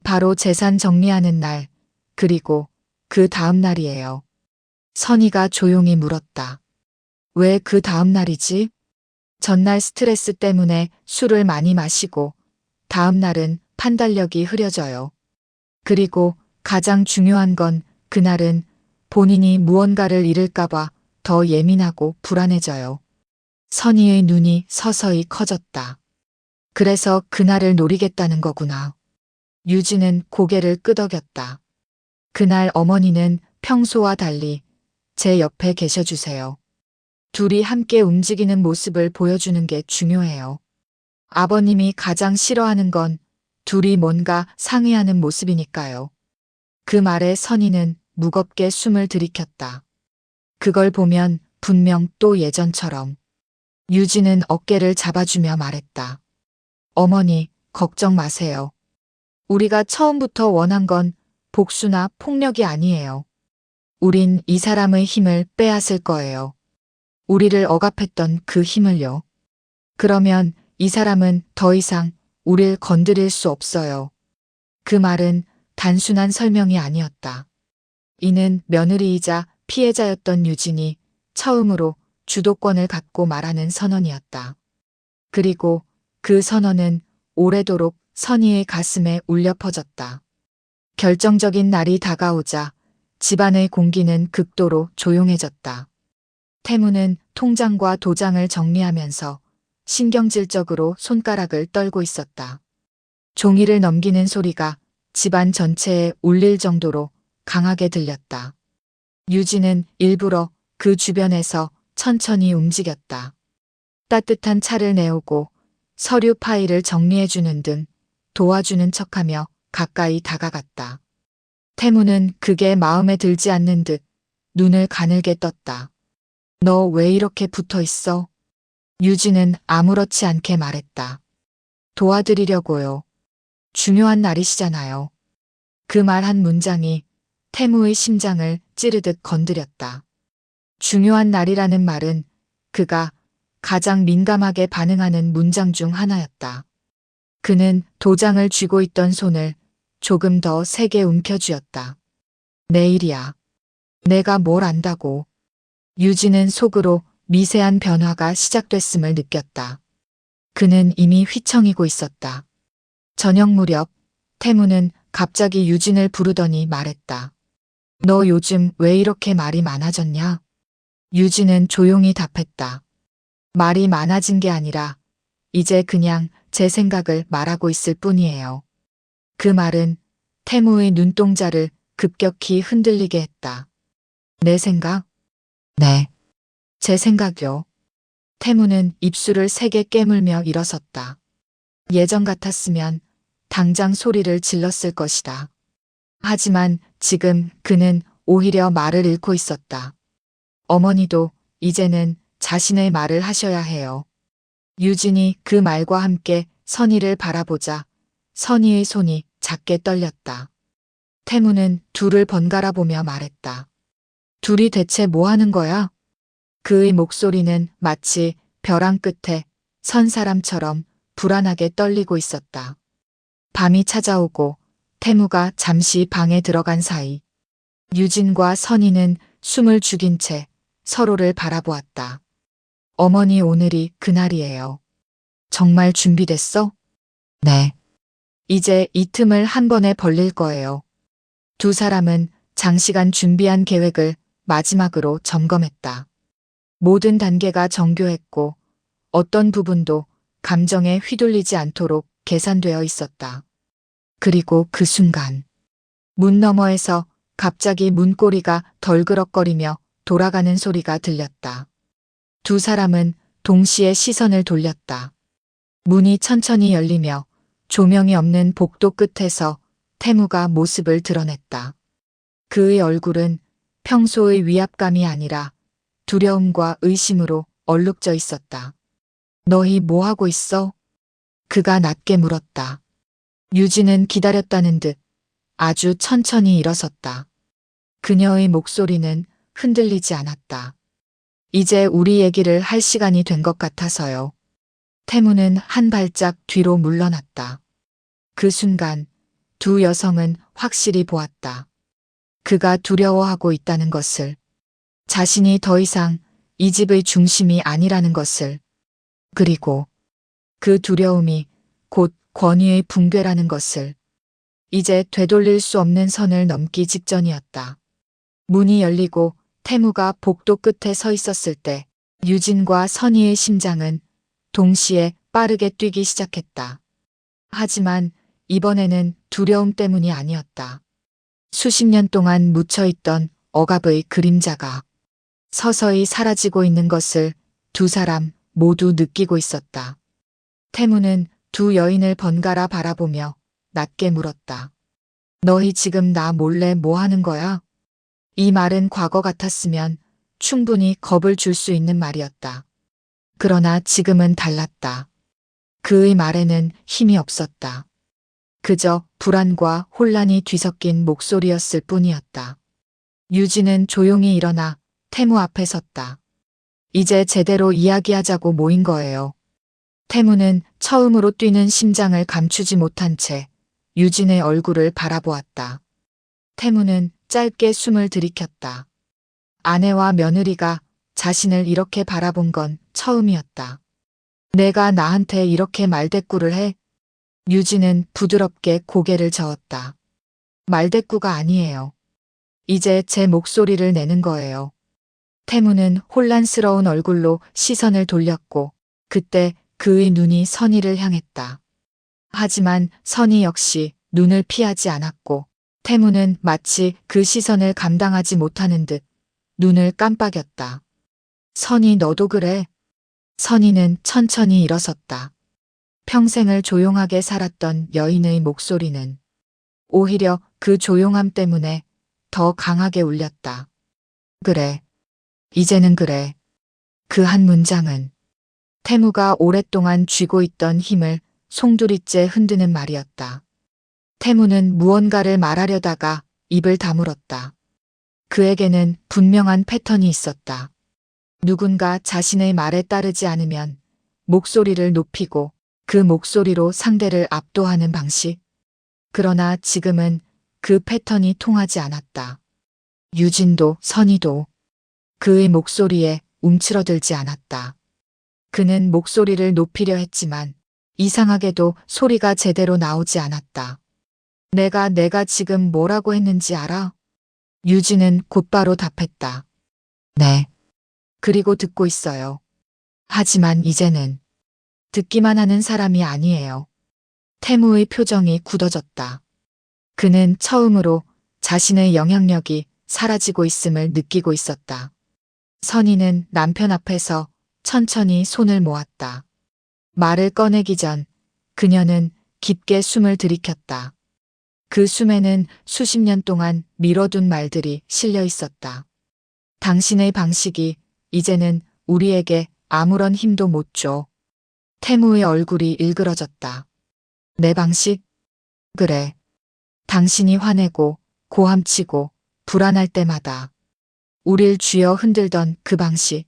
바로 재산 정리하는 날, 그리고 그 다음 날이에요. 선희가 조용히 물었다. 왜 그 다음 날이지? 전날 스트레스 때문에 술을 많이 마시고 다음 날은 판단력이 흐려져요. 그리고 가장 중요한 건 그날은 본인이 무언가를 잃을까봐 더 예민하고 불안해져요. 선희의 눈이 서서히 커졌다. 그래서 그날을 노리겠다는 거구나. 유진은 고개를 끄덕였다. 그날 어머니는 평소와 달리 제 옆에 계셔주세요. 둘이 함께 움직이는 모습을 보여주는 게 중요해요. 아버님이 가장 싫어하는 건 둘이 뭔가 상의하는 모습이니까요. 그 말에 선희는 무겁게 숨을 들이켰다. 그걸 보면 분명 또 예전처럼. 유진은 어깨를 잡아주며 말했다. 어머니, 걱정 마세요. 우리가 처음부터 원한 건 복수나 폭력이 아니에요. 우린 이 사람의 힘을 빼앗을 거예요. 우리를 억압했던 그 힘을요. 그러면 이 사람은 더 이상 우릴 건드릴 수 없어요. 그 말은 단순한 설명이 아니었다. 이는 며느리이자 피해자였던 유진이 처음으로 주도권을 갖고 말하는 선언이었다. 그리고 그 선언은 오래도록 선희의 가슴에 울려 퍼졌다. 결정적인 날이 다가오자 집안의 공기는 극도로 조용해졌다. 태무는 통장과 도장을 정리하면서 신경질적으로 손가락을 떨고 있었다. 종이를 넘기는 소리가 집안 전체에 울릴 정도로 강하게 들렸다. 유진은 일부러 그 주변에서 천천히 움직였다. 따뜻한 차를 내오고 서류 파일을 정리해주는 등 도와주는 척하며 가까이 다가갔다. 태무는 그게 마음에 들지 않는 듯 눈을 가늘게 떴다. 너 왜 이렇게 붙어 있어? 유진은 아무렇지 않게 말했다. 도와드리려고요. 중요한 날이시잖아요. 그 말 한 문장이 태무의 심장을 찌르듯 건드렸다. 중요한 날이라는 말은 그가 가장 민감하게 반응하는 문장 중 하나였다. 그는 도장을 쥐고 있던 손을 조금 더 세게 움켜쥐었다. 내일이야. 내가 뭘 안다고. 유진은 속으로 미세한 변화가 시작됐음을 느꼈다. 그는 이미 휘청이고 있었다. 저녁 무렵 태무는 갑자기 유진을 부르더니 말했다. 너 요즘 왜 이렇게 말이 많아졌냐? 유진은 조용히 답했다. 말이 많아진 게 아니라 이제 그냥 제 생각을 말하고 있을 뿐이에요. 그 말은 태무의 눈동자를 급격히 흔들리게 했다. 내 생각? 네. 제 생각요. 태무는 입술을 세게 깨물며 일어섰다. 예전 같았으면 당장 소리를 질렀을 것이다. 하지만 지금 그는 오히려 말을 잃고 있었다. 어머니도 이제는 자신의 말을 하셔야 해요. 유진이 그 말과 함께 선희를 바라보자 선희의 손이 작게 떨렸다. 태무는 둘을 번갈아 보며 말했다. 둘이 대체 뭐 하는 거야? 그의 목소리는 마치 벼랑 끝에 선 사람처럼 불안하게 떨리고 있었다. 밤이 찾아오고 태무가 잠시 방에 들어간 사이 유진과 선희는 숨을 죽인 채 서로를 바라보았다. 어머니 오늘이 그날이에요. 정말 준비됐어? 네. 이제 이 틈을 한 번에 벌릴 거예요. 두 사람은 장시간 준비한 계획을 마지막으로 점검했다. 모든 단계가 정교했고 어떤 부분도 감정에 휘둘리지 않도록 계산되어 있었다. 그리고 그 순간 문 너머에서 갑자기 문고리가 덜그럭거리며 돌아가는 소리가 들렸다. 두 사람은 동시에 시선을 돌렸다. 문이 천천히 열리며 조명이 없는 복도 끝에서 태무가 모습을 드러냈다. 그의 얼굴은 평소의 위압감이 아니라 두려움과 의심으로 얼룩져 있었다. 너희 뭐 하고 있어? 그가 낮게 물었다. 유진은 기다렸다는 듯 아주 천천히 일어섰다. 그녀의 목소리는 흔들리지 않았다. 이제 우리 얘기를 할 시간이 된 것 같아서요. 태무는 한 발짝 뒤로 물러났다. 그 순간 두 여성은 확실히 보았다. 그가 두려워하고 있다는 것을, 자신이 더 이상 이 집의 중심이 아니라는 것을, 그리고 그 두려움이 곧 권위의 붕괴라는 것을. 이제 되돌릴 수 없는 선을 넘기 직전이었다. 문이 열리고 태무가 복도 끝에 서 있었을 때 유진과 선희의 심장은 동시에 빠르게 뛰기 시작했다. 하지만 이번에는 두려움 때문이 아니었다. 수십 년 동안 묻혀있던 억압의 그림자가 서서히 사라지고 있는 것을 두 사람 모두 느끼고 있었다. 태무는 두 여인을 번갈아 바라보며 낮게 물었다. 너희 지금 나 몰래 뭐 하는 거야? 이 말은 과거 같았으면 충분히 겁을 줄 수 있는 말이었다. 그러나 지금은 달랐다. 그의 말에는 힘이 없었다. 그저 불안과 혼란이 뒤섞인 목소리였을 뿐이었다. 유진은 조용히 일어나 태무 앞에 섰다. 이제 제대로 이야기하자고 모인 거예요. 태무는 처음으로 뛰는 심장을 감추지 못한 채 유진의 얼굴을 바라보았다. 태무는 짧게 숨을 들이켰다. 아내와 며느리가 자신을 이렇게 바라본 건 처음이었다. 내가 나한테 이렇게 말대꾸를 해? 유진은 부드럽게 고개를 저었다. 말대꾸가 아니에요. 이제 제 목소리를 내는 거예요. 태무는 혼란스러운 얼굴로 시선을 돌렸고 그때 그의 눈이 선희를 향했다. 하지만 선희 역시 눈을 피하지 않았고 태무는 마치 그 시선을 감당하지 못하는 듯 눈을 깜빡였다. 선희 너도 그래? 선희는 천천히 일어섰다. 평생을 조용하게 살았던 여인의 목소리는 오히려 그 조용함 때문에 더 강하게 울렸다. 그래. 이제는 그래. 그 한 문장은 태무가 오랫동안 쥐고 있던 힘을 송두리째 흔드는 말이었다. 태무는 무언가를 말하려다가 입을 다물었다. 그에게는 분명한 패턴이 있었다. 누군가 자신의 말에 따르지 않으면 목소리를 높이고 그 목소리로 상대를 압도하는 방식. 그러나 지금은 그 패턴이 통하지 않았다. 유진도 선희도 그의 목소리에 움츠러들지 않았다. 그는 목소리를 높이려 했지만 이상하게도 소리가 제대로 나오지 않았다. 내가 지금 뭐라고 했는지 알아? 유진은 곧바로 답했다. 네. 그리고 듣고 있어요. 하지만 이제는 듣기만 하는 사람이 아니에요. 태무의 표정이 굳어졌다. 그는 처음으로 자신의 영향력이 사라지고 있음을 느끼고 있었다. 선희는 남편 앞에서 천천히 손을 모았다. 말을 꺼내기 전 그녀는 깊게 숨을 들이켰다. 그 숨에는 수십 년 동안 미뤄둔 말들이 실려 있었다. 당신의 방식이 이제는 우리에게 아무런 힘도 못 줘. 태무의 얼굴이 일그러졌다. 내 방식? 그래. 당신이 화내고 고함치고 불안할 때마다 우릴 쥐어 흔들던 그 방식.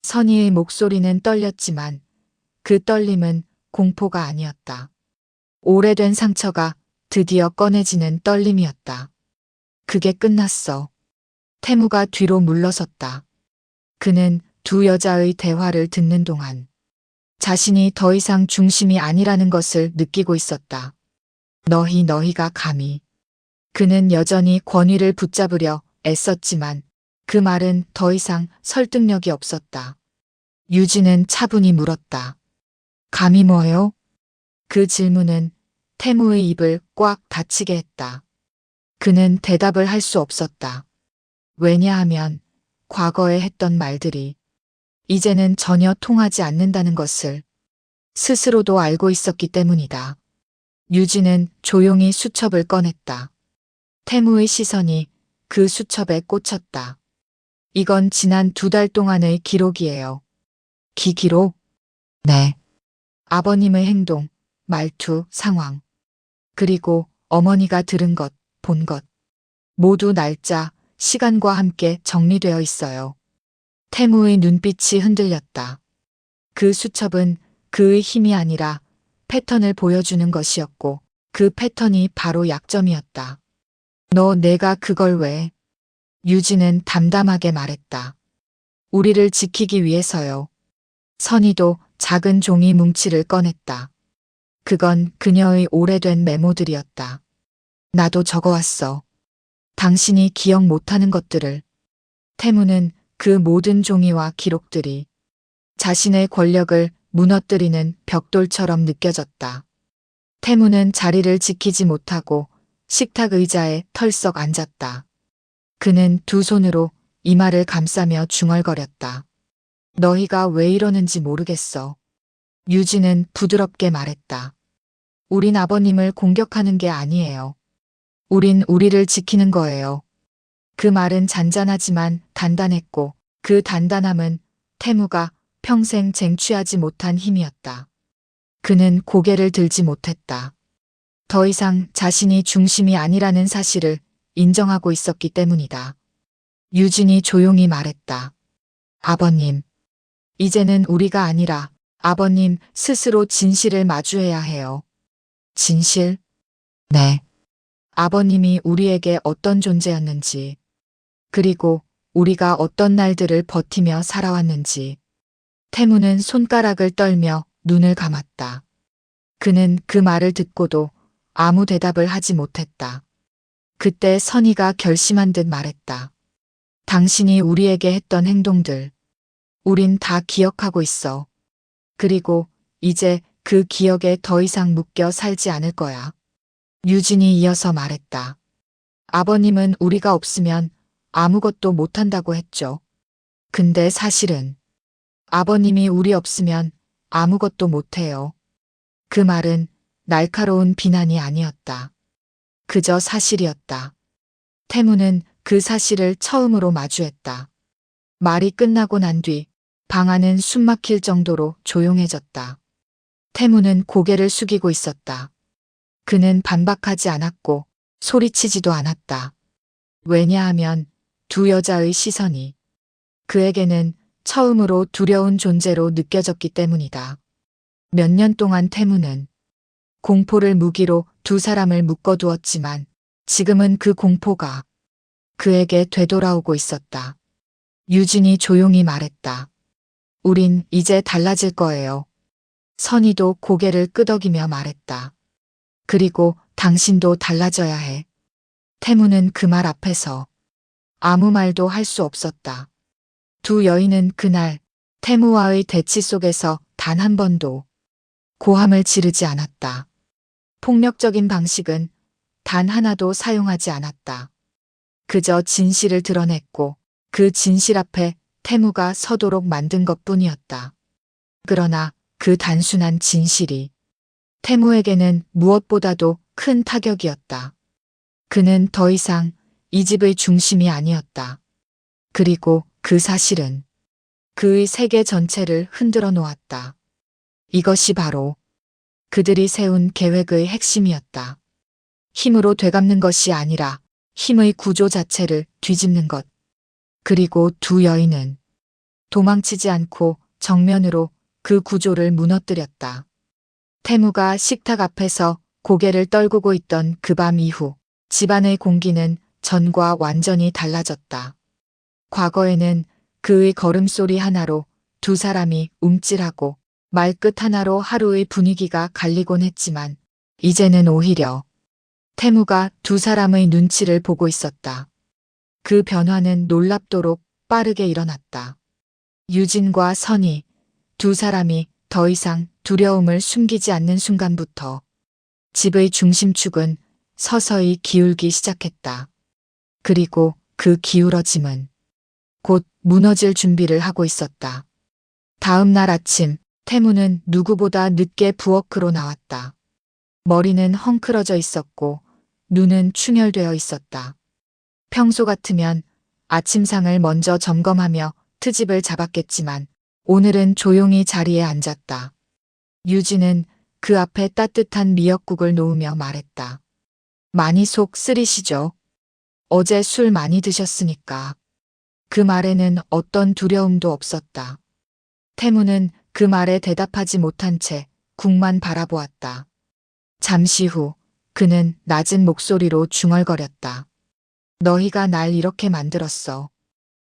선희의 목소리는 떨렸지만 그 떨림은 공포가 아니었다. 오래된 상처가 드디어 꺼내지는 떨림이었다. 그게 끝났어. 태무가 뒤로 물러섰다. 그는 두 여자의 대화를 듣는 동안 자신이 더 이상 중심이 아니라는 것을 느끼고 있었다. 너희가 감히. 그는 여전히 권위를 붙잡으려 애썼지만 그 말은 더 이상 설득력이 없었다. 유진은 차분히 물었다. 감히 뭐요? 그 질문은 태무의 입을 꽉 닫히게 했다. 그는 대답을 할 수 없었다. 왜냐하면 과거에 했던 말들이 이제는 전혀 통하지 않는다는 것을 스스로도 알고 있었기 때문이다. 유진은 조용히 수첩을 꺼냈다. 태무의 시선이 그 수첩에 꽂혔다. 이건 지난 2달 동안의 기록이에요. 기록? 네. 아버님의 행동, 말투, 상황. 그리고 어머니가 들은 것, 본 것. 모두 날짜, 시간과 함께 정리되어 있어요. 태무의 눈빛이 흔들렸다. 그 수첩은 그의 힘이 아니라 패턴을 보여주는 것이었고 그 패턴이 바로 약점이었다. 내가 그걸 왜? 유진은 담담하게 말했다. 우리를 지키기 위해서요. 선희도 작은 종이 뭉치를 꺼냈다. 그건 그녀의 오래된 메모들이었다. 나도 적어왔어. 당신이 기억 못하는 것들을. 태무는 그 모든 종이와 기록들이 자신의 권력을 무너뜨리는 벽돌처럼 느껴졌다. 태무는 자리를 지키지 못하고 식탁 의자에 털썩 앉았다. 그는 두 손으로 이마를 감싸며 중얼거렸다. 너희가 왜 이러는지 모르겠어. 유진은 부드럽게 말했다. 우린 아버님을 공격하는 게 아니에요. 우린 우리를 지키는 거예요. 그 말은 잔잔하지만 단단했고 그 단단함은 태무가 평생 쟁취하지 못한 힘이었다. 그는 고개를 들지 못했다. 더 이상 자신이 중심이 아니라는 사실을 인정하고 있었기 때문이다. 유진이 조용히 말했다. 아버님, 이제는 우리가 아니라 아버님 스스로 진실을 마주해야 해요. 진실? 네. 아버님이 우리에게 어떤 존재였는지, 그리고 우리가 어떤 날들을 버티며 살아왔는지. 태무는 손가락을 떨며 눈을 감았다. 그는 그 말을 듣고도 아무 대답을 하지 못했다. 그때 선희가 결심한 듯 말했다. 당신이 우리에게 했던 행동들, 우린 다 기억하고 있어. 그리고 이제 그 기억에 더 이상 묶여 살지 않을 거야. 유진이 이어서 말했다. 아버님은 우리가 없으면 아무것도 못한다고 했죠. 근데 사실은 아버님이 우리 없으면 아무것도 못해요. 그 말은 날카로운 비난이 아니었다. 그저 사실이었다. 태무는 그 사실을 처음으로 마주했다. 말이 끝나고 난 뒤 방 안은 숨막힐 정도로 조용해졌다. 태무는 고개를 숙이고 있었다. 그는 반박하지 않았고 소리치지도 않았다. 왜냐하면 두 여자의 시선이 그에게는 처음으로 두려운 존재로 느껴졌기 때문이다. 몇 년 동안 태무는 공포를 무기로 두 사람을 묶어두었지만 지금은 그 공포가 그에게 되돌아오고 있었다. 유진이 조용히 말했다. 우린 이제 달라질 거예요. 선희도 고개를 끄덕이며 말했다. 그리고 당신도 달라져야 해. 태무는 그 말 앞에서 아무 말도 할 수 없었다. 두 여인은 그날 태무와의 대치 속에서 단 한 번도 고함을 지르지 않았다. 폭력적인 방식은 단 하나도 사용하지 않았다. 그저 진실을 드러냈고 그 진실 앞에 태무가 서도록 만든 것뿐이었다. 그러나 그 단순한 진실이 태무에게는 무엇보다도 큰 타격이었다. 그는 더 이상 이 집의 중심이 아니었다. 그리고 그 사실은 그의 세계 전체를 흔들어 놓았다. 이것이 바로 그들이 세운 계획의 핵심이었다. 힘으로 되갚는 것이 아니라 힘의 구조 자체를 뒤집는 것. 그리고 두 여인은 도망치지 않고 정면으로 그 구조를 무너뜨렸다. 태무가 식탁 앞에서 고개를 떨구고 있던 그 밤 이후 집안의 공기는 전과 완전히 달라졌다. 과거에는 그의 걸음소리 하나로 두 사람이 움찔하고 말끝 하나로 하루의 분위기가 갈리곤 했지만 이제는 오히려 태무가 두 사람의 눈치를 보고 있었다. 그 변화는 놀랍도록 빠르게 일어났다. 유진과 선희 두 사람이 더 이상 두려움을 숨기지 않는 순간부터 집의 중심축은 서서히 기울기 시작했다. 그리고 그 기울어짐은 곧 무너질 준비를 하고 있었다. 다음 날 아침 태무는 누구보다 늦게 부엌으로 나왔다. 머리는 헝클어져 있었고 눈은 충혈되어 있었다. 평소 같으면 아침상을 먼저 점검하며 트집을 잡았겠지만 오늘은 조용히 자리에 앉았다. 유진은 그 앞에 따뜻한 미역국을 놓으며 말했다. 많이 속 쓰리시죠? 어제 술 많이 드셨으니까. 그 말에는 어떤 두려움도 없었다. 태무는 그 말에 대답하지 못한 채 국만 바라보았다. 잠시 후 그는 낮은 목소리로 중얼거렸다. 너희가 날 이렇게 만들었어.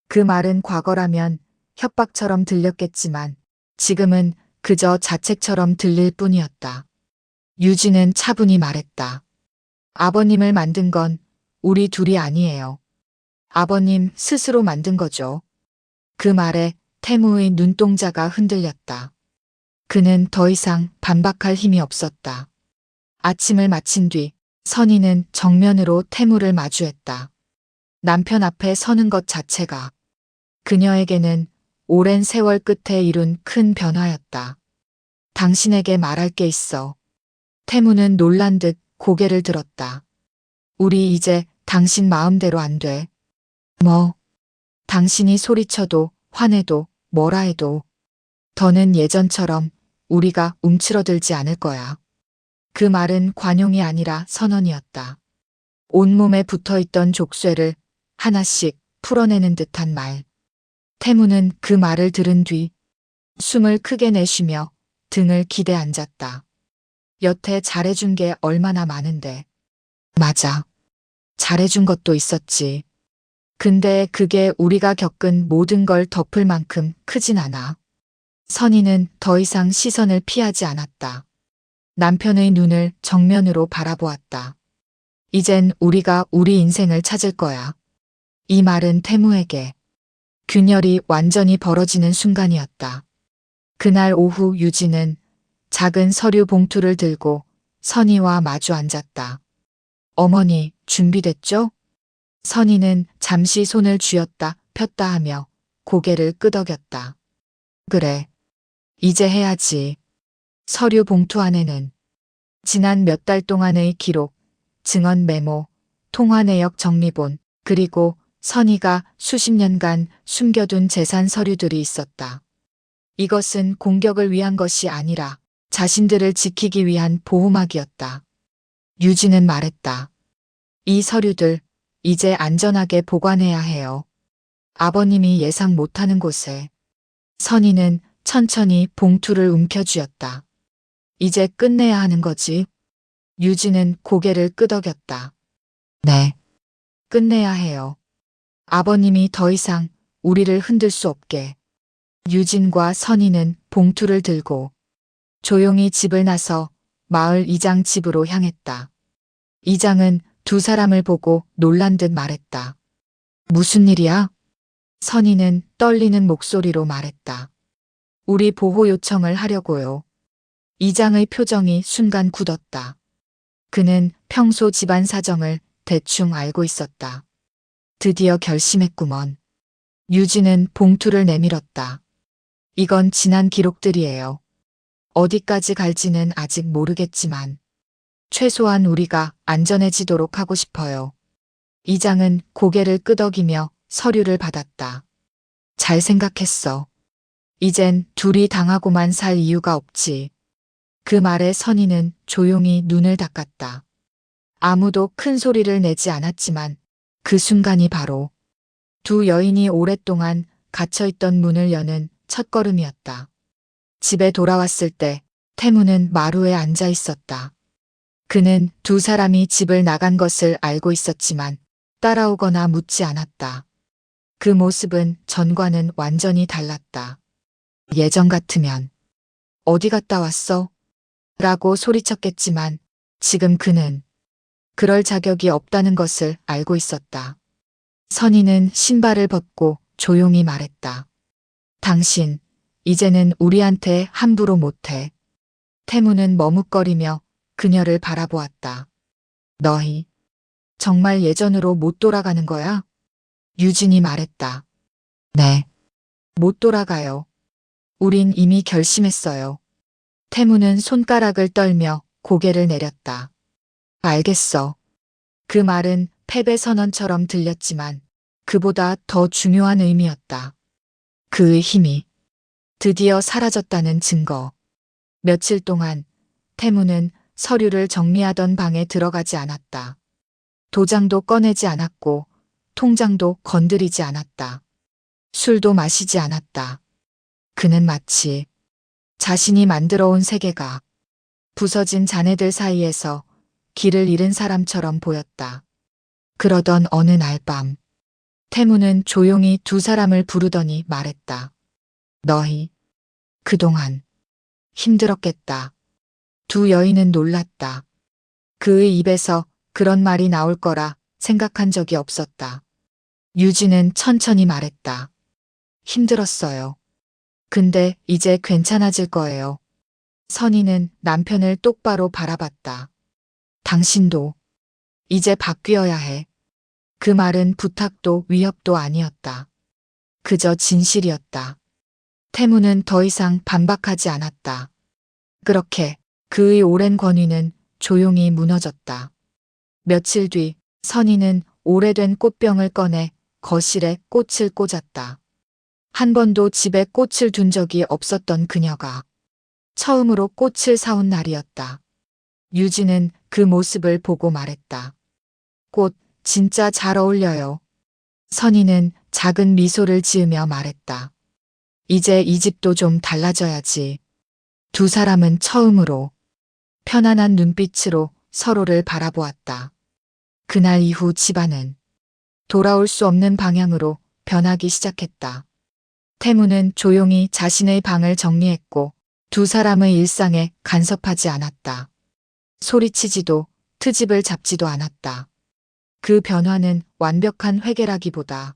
그 말은 과거라면 협박처럼 들렸겠지만 지금은 그저 자책처럼 들릴 뿐이었다. 유진은 차분히 말했다. 아버님을 만든 건 우리 둘이 아니에요. 아버님 스스로 만든 거죠. 그 말에 태무의 눈동자가 흔들렸다. 그는 더 이상 반박할 힘이 없었다. 아침을 마친 뒤 선희는 정면으로 태무를 마주했다. 남편 앞에 서는 것 자체가 그녀에게는 오랜 세월 끝에 이룬 큰 변화였다. 당신에게 말할 게 있어. 태무는 놀란 듯 고개를 들었다. 우리 이제 당신 마음대로 안 돼. 뭐? 당신이 소리쳐도 화내도 뭐라 해도 더는 예전처럼 우리가 움츠러들지 않을 거야. 그 말은 관용이 아니라 선언이었다. 온몸에 붙어있던 족쇄를 하나씩 풀어내는 듯한 말. 태무는 그 말을 들은 뒤 숨을 크게 내쉬며 등을 기대 앉았다. 여태 잘해준 게 얼마나 많은데. 맞아. 잘해준 것도 있었지. 근데 그게 우리가 겪은 모든 걸 덮을 만큼 크진 않아. 선희는 더 이상 시선을 피하지 않았다. 남편의 눈을 정면으로 바라보았다. 이젠 우리가 우리 인생을 찾을 거야. 이 말은 태무에게 균열이 완전히 벌어지는 순간이었다. 그날 오후 유진은 작은 서류 봉투를 들고 선희와 마주 앉았다. 어머니, 준비됐죠? 선희는 잠시 손을 쥐었다 폈다 하며 고개를 끄덕였다. 그래. 이제 해야지. 서류 봉투 안에는 지난 몇 달 동안의 기록, 증언 메모, 통화 내역 정리본, 그리고 선희가 수십 년간 숨겨둔 재산 서류들이 있었다. 이것은 공격을 위한 것이 아니라 자신들을 지키기 위한 보호막이었다. 유진은 말했다. 이 서류들 이제 안전하게 보관해야 해요. 아버님이 예상 못하는 곳에. 선희는 천천히 봉투를 움켜쥐었다. 이제 끝내야 하는 거지. 유진은 고개를 끄덕였다. 네. 끝내야 해요. 아버님이 더 이상 우리를 흔들 수 없게. 유진과 선희는 봉투를 들고 조용히 집을 나서 마을 이장 집으로 향했다. 이장은 두 사람을 보고 놀란 듯 말했다. 무슨 일이야? 선희는 떨리는 목소리로 말했다. 우리 보호 요청을 하려고요. 이장의 표정이 순간 굳었다. 그는 평소 집안 사정을 대충 알고 있었다. 드디어 결심했구먼. 유진은 봉투를 내밀었다. 이건 지난 기록들이에요. 어디까지 갈지는 아직 모르겠지만 최소한 우리가 안전해지도록 하고 싶어요. 이장은 고개를 끄덕이며 서류를 받았다. 잘 생각했어. 이젠 둘이 당하고만 살 이유가 없지. 그 말에 선희는 조용히 눈을 닦았다. 아무도 큰 소리를 내지 않았지만 그 순간이 바로 두 여인이 오랫동안 갇혀있던 문을 여는 첫걸음이었다. 집에 돌아왔을 때 태무는 마루에 앉아 있었다. 그는 두 사람이 집을 나간 것을 알고 있었지만 따라오거나 묻지 않았다. 그 모습은 전과는 완전히 달랐다. 예전 같으면 어디 갔다 왔어? 라고 소리쳤겠지만 지금 그는 그럴 자격이 없다는 것을 알고 있었다. 선희는 신발을 벗고 조용히 말했다. 당신, 이제는 우리한테 함부로 못해. 태무는 머뭇거리며 그녀를 바라보았다. 너희, 정말 예전으로 못 돌아가는 거야? 유진이 말했다. 네. 못 돌아가요. 우린 이미 결심했어요. 태무는 손가락을 떨며 고개를 내렸다. 알겠어. 그 말은 패배 선언처럼 들렸지만 그보다 더 중요한 의미였다. 그의 힘이 드디어 사라졌다는 증거. 며칠 동안 태무는 서류를 정리하던 방에 들어가지 않았다. 도장도 꺼내지 않았고 통장도 건드리지 않았다. 술도 마시지 않았다. 그는 마치 자신이 만들어 온 세계가 부서진 잔해들 사이에서 길을 잃은 사람처럼 보였다. 그러던 어느 날 밤, 태무는 조용히 두 사람을 부르더니 말했다. 너희, 그동안 힘들었겠다. 두 여인은 놀랐다. 그의 입에서 그런 말이 나올 거라 생각한 적이 없었다. 유진은 천천히 말했다. 힘들었어요. 근데 이제 괜찮아질 거예요. 선희는 남편을 똑바로 바라봤다. 당신도 이제 바뀌어야 해. 그 말은 부탁도 위협도 아니었다. 그저 진실이었다. 태무는 더 이상 반박하지 않았다. 그렇게 그의 오랜 권위는 조용히 무너졌다. 며칠 뒤 선희는 오래된 꽃병을 꺼내 거실에 꽃을 꽂았다. 한 번도 집에 꽃을 둔 적이 없었던 그녀가 처음으로 꽃을 사온 날이었다. 유진은 그 모습을 보고 말했다. 꽃 진짜 잘 어울려요. 선희는 작은 미소를 지으며 말했다. 이제 이 집도 좀 달라져야지. 두 사람은 처음으로 편안한 눈빛으로 서로를 바라보았다. 그날 이후 집안은 돌아올 수 없는 방향으로 변하기 시작했다. 태무는 조용히 자신의 방을 정리했고 두 사람의 일상에 간섭하지 않았다. 소리치지도 트집을 잡지도 않았다. 그 변화는 완벽한 회개라기보다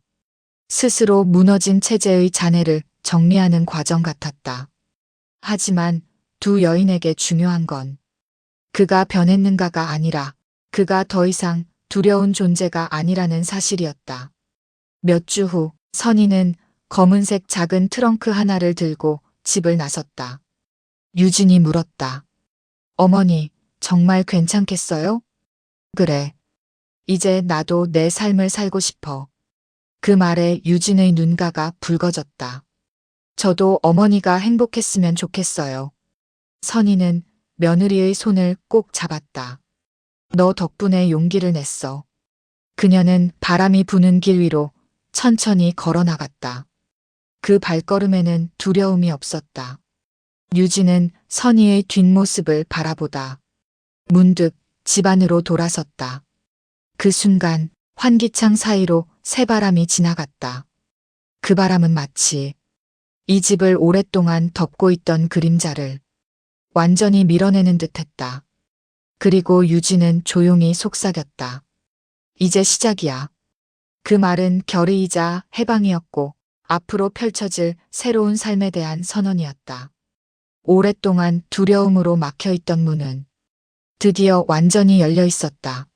스스로 무너진 체제의 잔해를 정리하는 과정 같았다. 하지만 두 여인에게 중요한 건 그가 변했는가가 아니라 그가 더 이상 두려운 존재가 아니라는 사실이었다. 몇 주 후 선희는 검은색 작은 트렁크 하나를 들고 집을 나섰다. 유진이 물었다. 어머니, 정말 괜찮겠어요? 그래. 이제 나도 내 삶을 살고 싶어. 그 말에 유진의 눈가가 붉어졌다. 저도 어머니가 행복했으면 좋겠어요. 선희는 며느리의 손을 꼭 잡았다. 너 덕분에 용기를 냈어. 그녀는 바람이 부는 길 위로 천천히 걸어 나갔다. 그 발걸음에는 두려움이 없었다. 유진은 선희의 뒷모습을 바라보다 문득 집 안으로 돌아섰다. 그 순간 환기창 사이로 새바람이 지나갔다. 그 바람은 마치 이 집을 오랫동안 덮고 있던 그림자를 완전히 밀어내는 듯했다. 그리고 유진은 조용히 속삭였다. 이제 시작이야. 그 말은 결의이자 해방이었고 앞으로 펼쳐질 새로운 삶에 대한 선언이었다. 오랫동안 두려움으로 막혀 있던 문은 드디어 완전히 열려 있었다.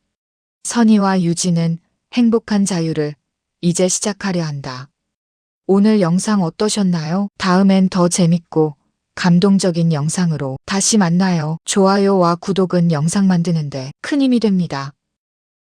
선희와 유진은 행복한 자유를 이제 시작하려 한다. 오늘 영상 어떠셨나요? 다음엔 더 재밌고 감동적인 영상으로 다시 만나요. 좋아요와 구독은 영상 만드는데 큰 힘이 됩니다.